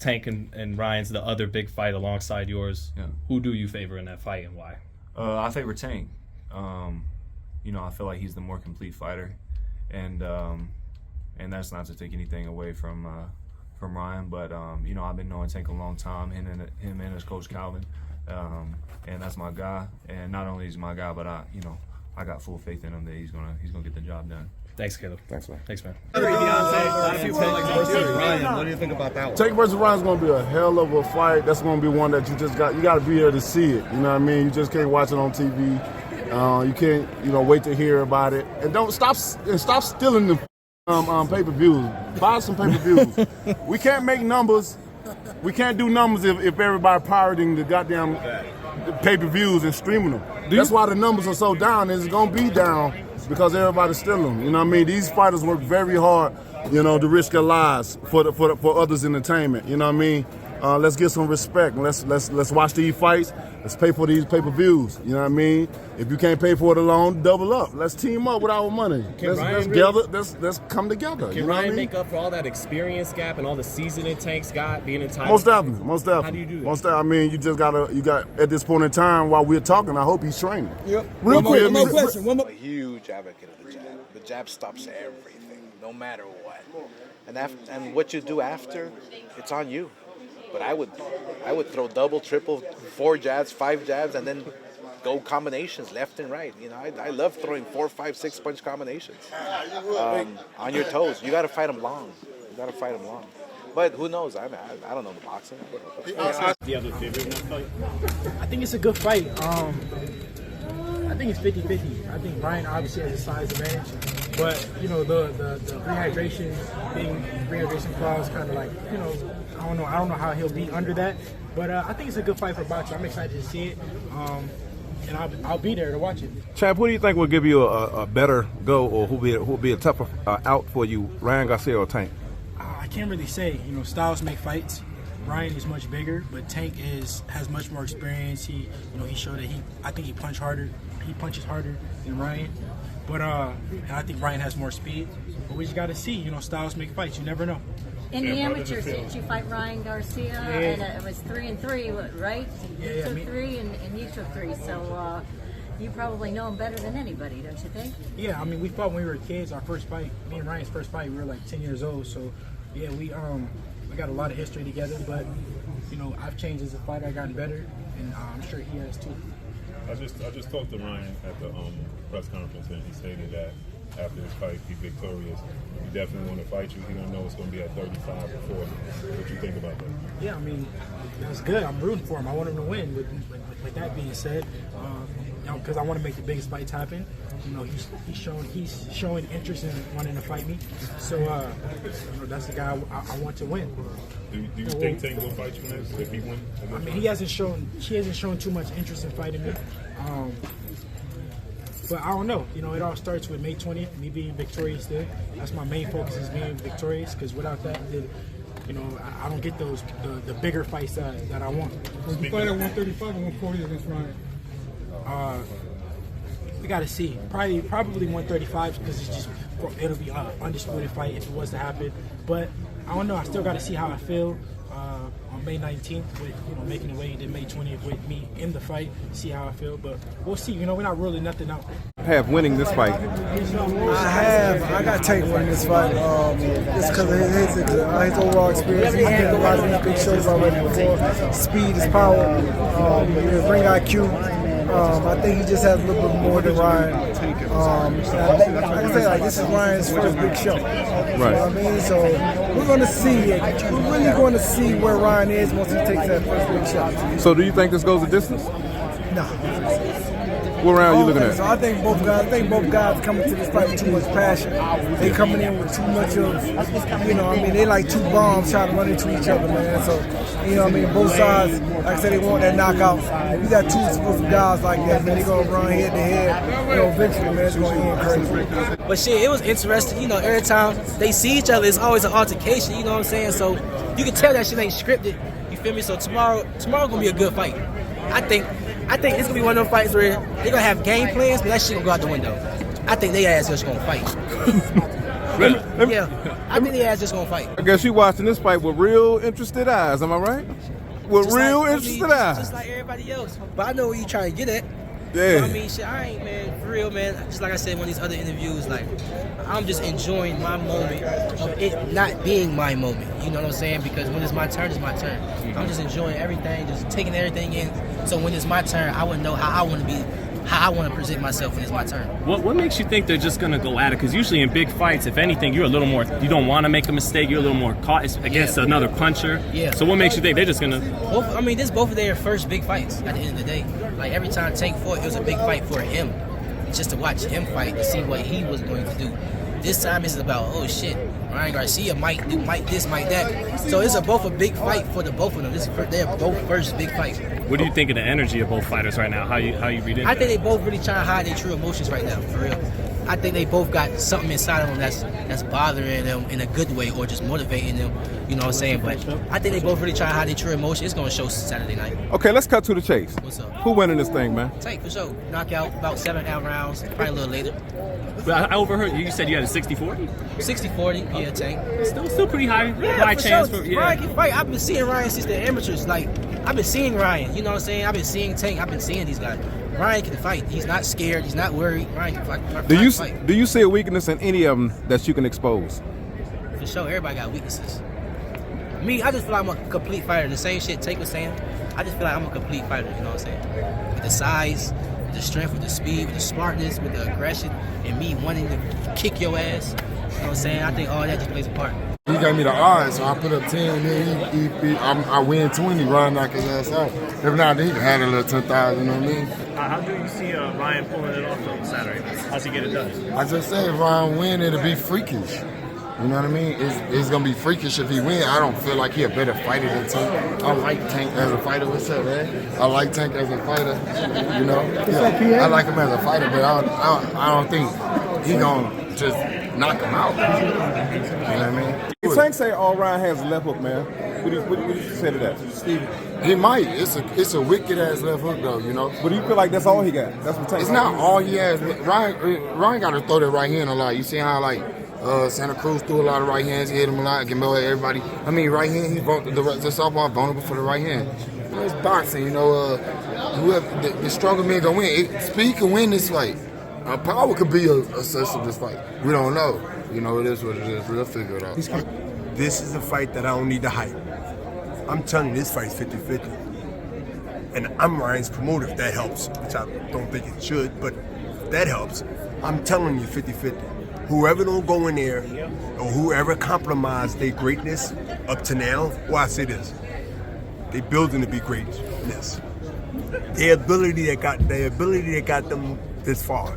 Tank and Ryan's the other big fight alongside yours. Yeah. Who do you favor in that fight and why? I favor Tank. I feel like he's the more complete fighter, and that's not to take anything away from Ryan, but I've been knowing Tank a long time, him and his coach Calvin, and that's my guy. And not only is he my guy, but I got full faith in him that he's gonna get the job done. Thanks, Caleb. Thanks, man. Thanks, man. Ryan, what do you think about that one? Tank versus Ryan is going to be a hell of a fight. That's going to be one that you got to be there to see it. You know what I mean? You just can't watch it on TV. You can't, wait to hear about it. And stop stealing the pay-per-views. Buy some pay-per-views. We can't make numbers. We can't do numbers if everybody pirating the goddamn pay-per-views and streaming them. That's why the numbers are so down. It's going to be down because everybody's stealing them. You know what I mean? These fighters work very hard, to risk their lives for others' entertainment. You know what I mean? Let's get some respect. Let's watch these fights. Let's pay for these pay-per-views. You know what I mean? If you can't pay for it alone, double up. Let's team up with our money. Let's come together. Can Ryan make up for all that experience gap and all the seasoning Tank's got being in time? Most definitely. How do you do that? I mean, you got at this point in time while we're talking, I hope he's training. Yep. Real quick, one more question. I'm a huge advocate of the jab. The jab stops everything, no matter what. And what you do after, it's on you. But I would throw double, triple, 4 jabs, 5 jabs, and then go combinations left and right. I love throwing 4, 5, 6 punch combinations on your toes. You got to fight them long. But who knows? I don't know the boxing. The other favorite in that fight? I think it's a good fight. I think it's 50-50. I think Ryan obviously has a size advantage, but the rehydration clause kind of like I don't know how he'll be under that, but I think it's a good fight for boxing. I'm excited to see it, and I'll be there to watch it. Chad, who do you think will give you a better go, or who'll be a tougher out for you, Ryan Garcia or Tank? I can't really say. Styles make fights. Ryan is much bigger, but Tank has much more experience. He showed that I think he punches harder than Ryan. But and I think Ryan has more speed. But we just got to see. Styles make fights. You never know. In the amateurs, did you fight Ryan Garcia? Yeah. And it was 3-3, right? You took 3 and you took 3. So you probably know him better than anybody, don't you think? Yeah, we fought when we were kids. Our first fight, me and Ryan's first fight, we were like 10 years old. So yeah, we got a lot of history together. But I've changed as a fighter. I've gotten better, and I'm sure he has too. I just talked to Ryan at the press conference, and he stated that after this fight, be victorious, he definitely want to fight you. He don't know it's going to be at 35 or 40. What you think about that? Yeah, that's good. I'm rooting for him. I want him to win. With that being said, because I want to make the biggest fights happen. He's showing interest in wanting to fight me. So that's the guy I want to win. Do you think Tank will fight you next if he wins? He hasn't shown too much interest in fighting me. But I don't know. It all starts with May 20th, me being victorious there. That's my main focus, is being victorious, because without that, I don't get the bigger fights that I want. Would you fight at 135 or 140 against Ryan? We got to see. Probably 135, because it'll be an undisputed fight if it was to happen. But I don't know. I still got to see how I feel on May 19th with making the way to May 20th with me in the fight. See how I feel, but we'll see. We're not ruling nothing out. Have winning this fight? I got Tank winning this fight. Just because of his overall experience. He's been in a lot of these big shows already before. Speed is power. Ring IQ. I think he just has a little bit more than Ryan. Like I say, this is Ryan's first big show. Right. So we're going to see it. We're really going to see where Ryan is once he takes that first big shot. So do you think this goes the distance? No. What round are you looking at? So I think both guys coming to this fight with too much passion. They coming in with too much of, they like two bombs trying to run into each other, man. So, both sides, like I said, they want that knockout. If you got two explosive guys like that, man, they gonna run head to head. Eventually, man, it's gonna end crazy. But shit, it was interesting. Every time they see each other, it's always an altercation. You know what I'm saying? So you can tell that shit ain't scripted. You feel me? So tomorrow gonna be a good fight. I think it's gonna be one of those fights where they're gonna have game plans, but that shit gonna go out the window. I think they ass just gonna fight. Really? Yeah, I think they just gonna fight. I guess you watching this fight with real interested eyes. Am I right? With Just real like, interested eyes. Just like everybody else. But I know what you trying to get at. Yeah. But I mean, shit, I ain't, man, for real, man. Just like I said in one of these other interviews, like, I'm just enjoying my moment of it not being my moment. You know what I'm saying? Because when it's my turn, it's my turn. I'm just enjoying everything, just taking everything in. So when it's my turn, I would know how I want to be, how I want to present myself when it's my turn. What makes you think they're just going to go at it? Because usually in big fights, if anything, you're a little more, you don't want to make a mistake. You're a little more caught against another puncher. Yeah. So what makes you think they're just going to? I mean, this both of their first big fights at the end of the day. Like every time Tank fought, it was a big fight for him. Just to watch him fight to see what he was going to do. This time it's about, oh shit, Ryan Garcia might this, might that. So it's both a big fight for the both of them. They're both first big fight. What do you think of the energy of both fighters right now? How you read it? I think they both really trying to hide their true emotions right now, for real. I think they both got something inside of them that's bothering them in a good way or just motivating them. You know what I'm saying? But I think they both really trying to hide their true emotions. It's going to show Saturday night. Okay, let's cut to the chase. What's up? Who winning this thing, man? Tank for sure. Knockout about 7 rounds, probably a little later. But I overheard you said you had a 60-40? 60-40, yeah, Tank. Still pretty high chance for Ryan can fight. I've been seeing Ryan since the amateurs. Like, I've been seeing Ryan. You know what I'm saying? I've been seeing Tank. I've been seeing these guys. Ryan can fight. He's not scared. He's not worried. Ryan can fight. Do you see a weakness in any of them that you can expose? For sure, everybody got weaknesses. Me, I just feel like I'm a complete fighter. The same shit Tank was saying. I just feel like I'm a complete fighter. You know what I'm saying? With the size, with the strength, with the speed, with the smartness, with the aggression, and me wanting to kick your ass. You know what I'm saying? I think all that just plays a part. He got me the odds, so I put up 10, and then I win 20, Ryan knock his ass out. Every now and then he can handle a little 10,000, you know what I mean? How do you see Ryan pulling it off on Saturday? How's he get it done? I just said if Ryan win, it'll be freakish. You know what I mean? It's going to be freakish if he win. I don't feel like he a better fighter than Tank. I like Tank as a fighter. What's up, man? I like Tank as a fighter, you know? Yeah, I like him as a fighter, but I don't think he going to just knock him out. You know what I mean? Tank say all Ryan has is left hook, man. What do you say to that? Steve? He might. It's a wicked ass left hook though, you know. But do you feel like that's all he got? That's what Tank. It's not all he has. Ryan got to throw that right hand a lot. You see how like Santa Cruz threw a lot of right hands. He hit him a lot. Gamboa, everybody. I mean, right hand. The southpaw vulnerable for the right hand. You know, it's boxing. You know, whoever the stronger man gonna win. Speed can win this fight. Power could be a source of this fight. We don't know. You know, it is what it is. We'll figure it out. This is a fight that I don't need to hype. I'm telling you, this fight's 50-50. And I'm Ryan's promoter, if that helps, which I don't think it should, but if that helps, I'm telling you 50-50. Whoever don't go in there, or whoever compromised their greatness up to now, well, I say this, they building to be greatness. The ability that got them this far.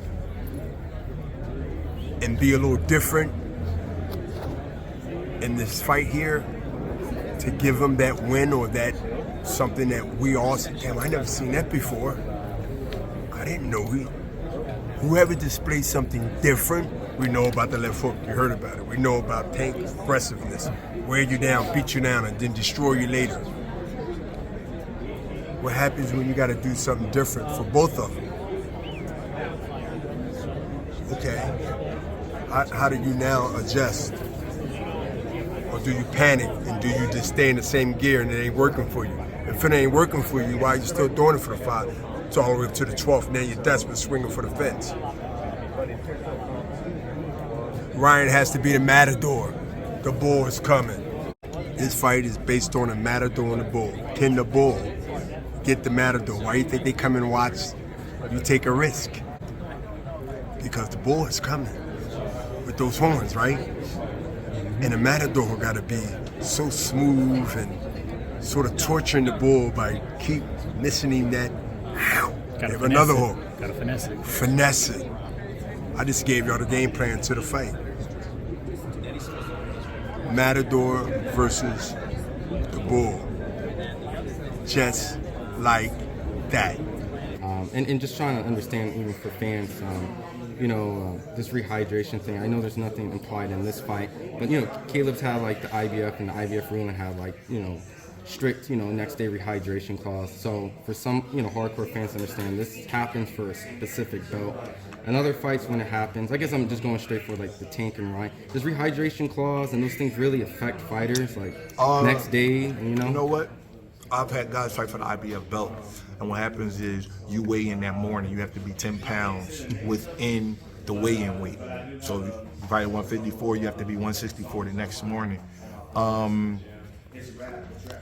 And be a little different in this fight here to give them that win or that something that we all said, damn, I never seen that before. I didn't know. Whoever displays something different, we know about the left hook. You heard about it. We know about Tank aggressiveness. Wear you down, beat you down, and then destroy you later. What happens when you got to do something different for both of them? Okay. How do you now adjust? Or do you panic and do you just stay in the same gear and it ain't working for you? If it ain't working for you, why are you still doing it for the 5? It's all the way up to the 12th. Now you're desperate, swinging for the fence. Ryan has to be the Matador. The bull is coming. This fight is based on the Matador and the bull. Pin the bull, get the Matador. Why do you think they come and watch? You take a risk. Because the bull is coming with those horns, right? And the Matador got to be so smooth and sort of torturing the bull by keep missing him that. They have another hook. Gotta finesse it. Finesse it. I just gave y'all the game plan to the fight. Matador versus the bull. Just like that. And just trying to understand, even for fans, this rehydration thing. I know there's nothing implied in this fight, but Caleb's had like the IBF and the IBF ruling have like strict, next day rehydration clause. So for some, hardcore fans to understand, this happens for a specific belt. And other fights, when it happens, I guess I'm just going straight for like the Tank and Ryan. Does rehydration clause and those things really affect fighters, like next day? You know what? I've had guys fight for the IBF belt, and what happens is you weigh in that morning. You have to be 10 pounds within the weigh-in weight. So if you fight at 154, you have to be 164 the next morning.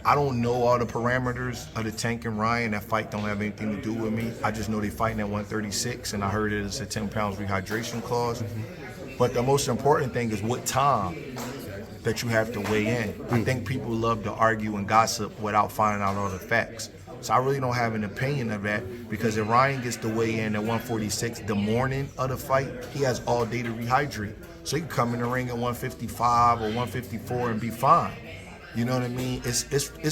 I don't know all the parameters of the Tank and Ryan. That fight don't have anything to do with me. I just know they fighting at 136, and I heard it's a 10 pounds rehydration clause. But the most important thing is what time that you have to weigh in. I think people love to argue and gossip without finding out all the facts. So I really don't have an opinion of that, because if Ryan gets to weigh in at 146 the morning of the fight, he has all day to rehydrate. So he can come in the ring at 155 or 154 and be fine. You know what I mean? It's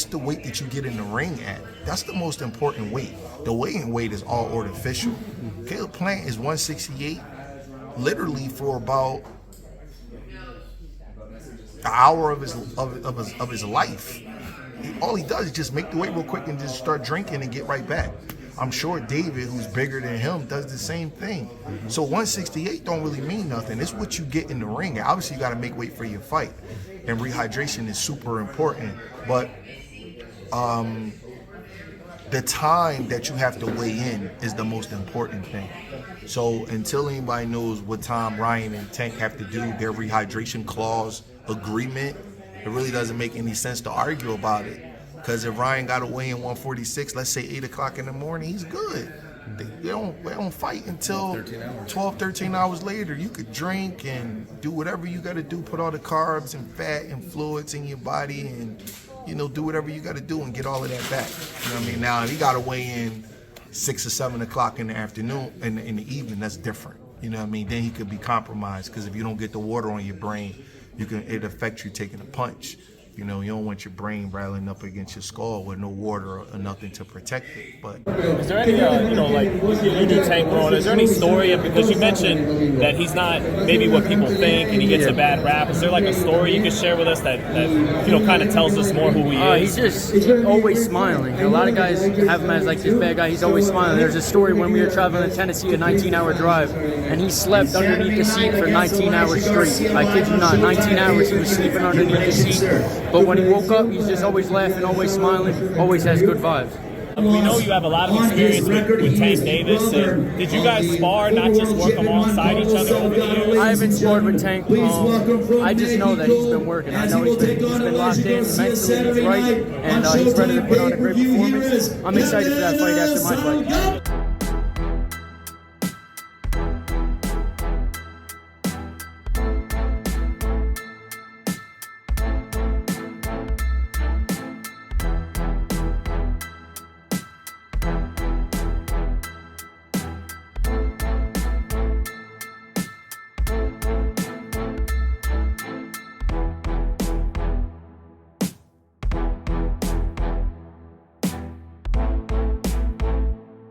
the weight that you get in the ring at. That's the most important weight. The weigh-in weight is all artificial. Caleb Plant is 168 literally for about an hour of his life. All he does is just make the weight real quick and just start drinking and get right back. I'm sure David, who's bigger than him, does the same thing. So 168 don't really mean nothing. It's what you get in the ring. Obviously, you got to make weight for your fight, and rehydration is super important. But the time that you have to weigh in is the most important thing. So until anybody knows what time Ryan and Tank have to do their rehydration clause agreement, it really doesn't make any sense to argue about it. Because if Ryan got to weigh in 146, let's say 8 o'clock in the morning, he's good. They don't fight until 12, 13 hours later. You could drink and do whatever you got to do, put all the carbs and fat and fluids in your body and, do whatever you got to do and get all of that back. You know what I mean? Now, if you got to weigh in 6 or 7 o'clock in the afternoon, in the evening, that's different. You know what I mean? Then he could be compromised, because if you don't get the water on your brain, it affects you taking a punch. You don't want your brain rattling up against your skull with no water or nothing to protect it. But is there any, like you do Tank World, is there any story because you mentioned that he's not maybe what people think and he gets a bad rap? Is there like a story you could share with us that kind of tells us more who he is? He's always smiling. A lot of guys have him as like this bad guy. He's always smiling. There's a story when we were traveling to Tennessee, a 19-hour drive, and he slept underneath the seat for 19 hours straight. I kid you not, 19 hours he was sleeping underneath the seat. But when he woke up, he's just always laughing, always smiling, always has good vibes. We know you have a lot of experience with Tank Davis. And did you guys spar, not just work alongside each other over the years? I haven't sparred with Tank. I just know that he's been working. I know he's been locked in mentally, he's right, and he's ready to put on a great performance. I'm excited for that fight after my fight.